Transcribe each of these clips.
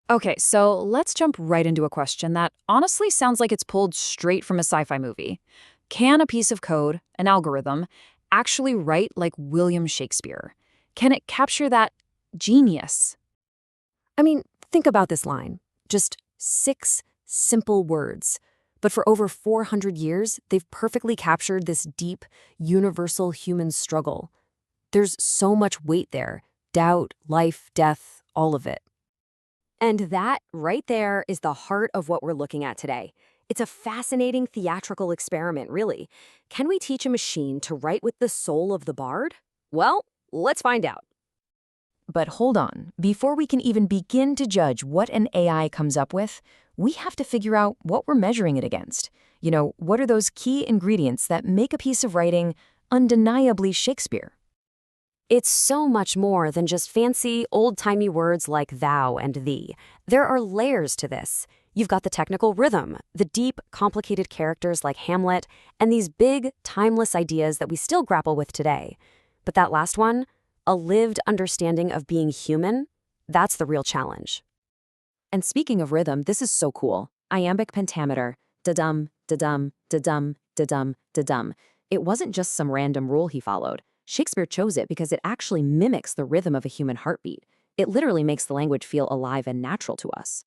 Okay, so let's jump right into a question that honestly sounds like it's pulled straight from a sci-fi movie. Can a piece of code, an algorithm, actually write like William Shakespeare? Can it capture that genius? I mean, think about this line. Just 6 simple words. But for over 400 years, they've perfectly captured this deep, universal human struggle. There's so much weight there. Doubt, life, death, all of it. And that, right there, is the heart of what we're looking at today. It's a fascinating theatrical experiment, really. Can we teach a machine to write with the soul of the bard? Well, let's find out. But hold on, before we can even begin to judge what an AI comes up with, we have to figure out what we're measuring it against. What are those key ingredients that make a piece of writing undeniably Shakespeare? It's so much more than just fancy, old-timey words like thou and thee. There are layers to this. You've got the technical rhythm, the deep, complicated characters like Hamlet, and these big, timeless ideas that we still grapple with today. But that last one, a lived understanding of being human, that's the real challenge. And speaking of rhythm, this is so cool. Iambic pentameter. Da-dum, da-dum, da-dum, da-dum, da-dum. It wasn't just some random rule he followed. Shakespeare chose it because it actually mimics the rhythm of a human heartbeat. It literally makes the language feel alive and natural to us.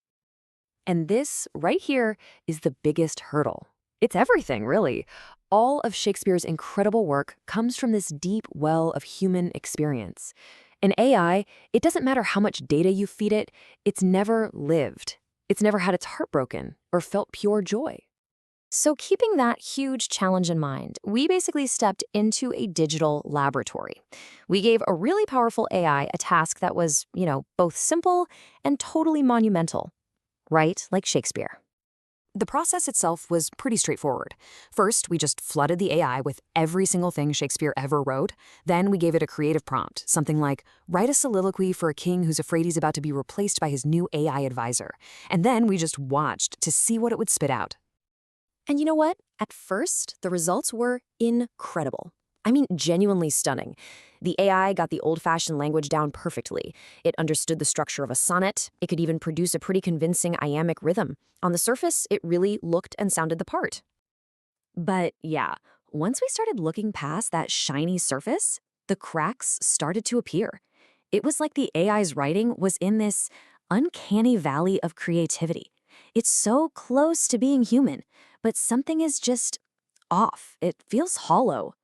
And this, right here, is the biggest hurdle. It's everything, really. All of Shakespeare's incredible work comes from this deep well of human experience. In AI, it doesn't matter how much data you feed it, it's never lived. It's never had its heart broken or felt pure joy. So keeping that huge challenge in mind, we basically stepped into a digital laboratory. We gave a really powerful AI a task that was, both simple and totally monumental. Write like Shakespeare. The process itself was pretty straightforward. First, we just flooded the AI with every single thing Shakespeare ever wrote. Then we gave it a creative prompt, something like, write a soliloquy for a king who's afraid he's about to be replaced by his new AI advisor. And then we just watched to see what it would spit out. And you know what? At first, the results were incredible. I mean, genuinely stunning. The AI got the old-fashioned language down perfectly. It understood the structure of a sonnet. It could even produce a pretty convincing iambic rhythm. On the surface, it really looked and sounded the part. But yeah, once we started looking past that shiny surface, the cracks started to appear. It was like the AI's writing was in this uncanny valley of creativity. It's so close to being human, but something is just off. It feels hollow.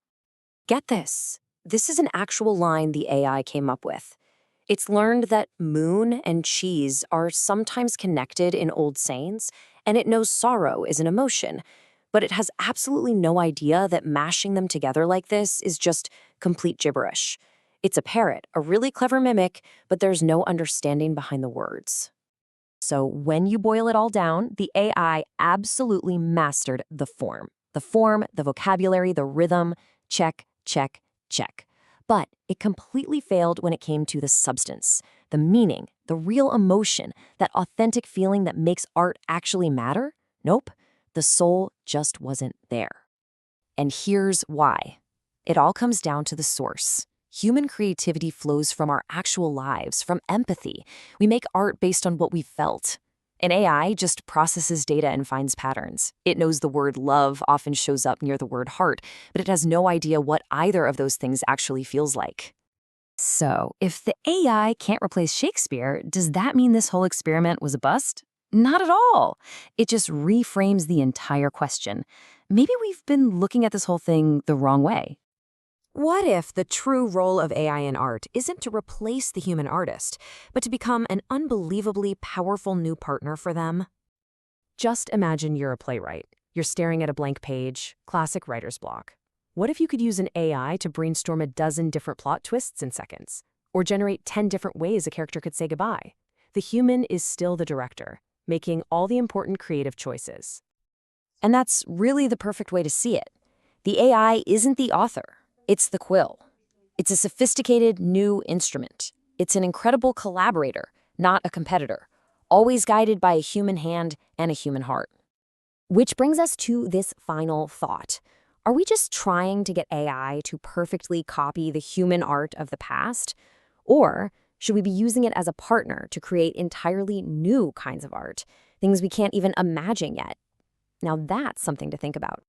Get this. This is an actual line the AI came up with. It's learned that moon and cheese are sometimes connected in old sayings, and it knows sorrow is an emotion, but it has absolutely no idea that mashing them together like this is just complete gibberish. It's a parrot, a really clever mimic, but there's no understanding behind the words. So when you boil it all down, the AI absolutely mastered the form. The form, the vocabulary, the rhythm, check, check, check. But it completely failed when it came to the substance, the meaning, the real emotion, that authentic feeling that makes art actually matter. Nope, the soul just wasn't there. And here's why. It all comes down to the source. Human creativity flows from our actual lives, from empathy. We make art based on what we felt. An AI just processes data and finds patterns. It knows the word love often shows up near the word heart, but it has no idea what either of those things actually feels like. So, if the AI can't replace Shakespeare, does that mean this whole experiment was a bust? Not at all. It just reframes the entire question. Maybe we've been looking at this whole thing the wrong way. What if the true role of AI in art isn't to replace the human artist, but to become an unbelievably powerful new partner for them? Just imagine you're a playwright. You're staring at a blank page, classic writer's block. What if you could use an AI to brainstorm a dozen different plot twists in seconds? Or generate 10 different ways a character could say goodbye? The human is still the director, making all the important creative choices. And that's really the perfect way to see it. The AI isn't the author. It's the quill. It's a sophisticated new instrument. It's an incredible collaborator, not a competitor, always guided by a human hand and a human heart. Which brings us to this final thought. Are we just trying to get AI to perfectly copy the human art of the past? Or Should we be using it as a partner to create entirely new kinds of art, things we can't even imagine yet? Now that's something to think about.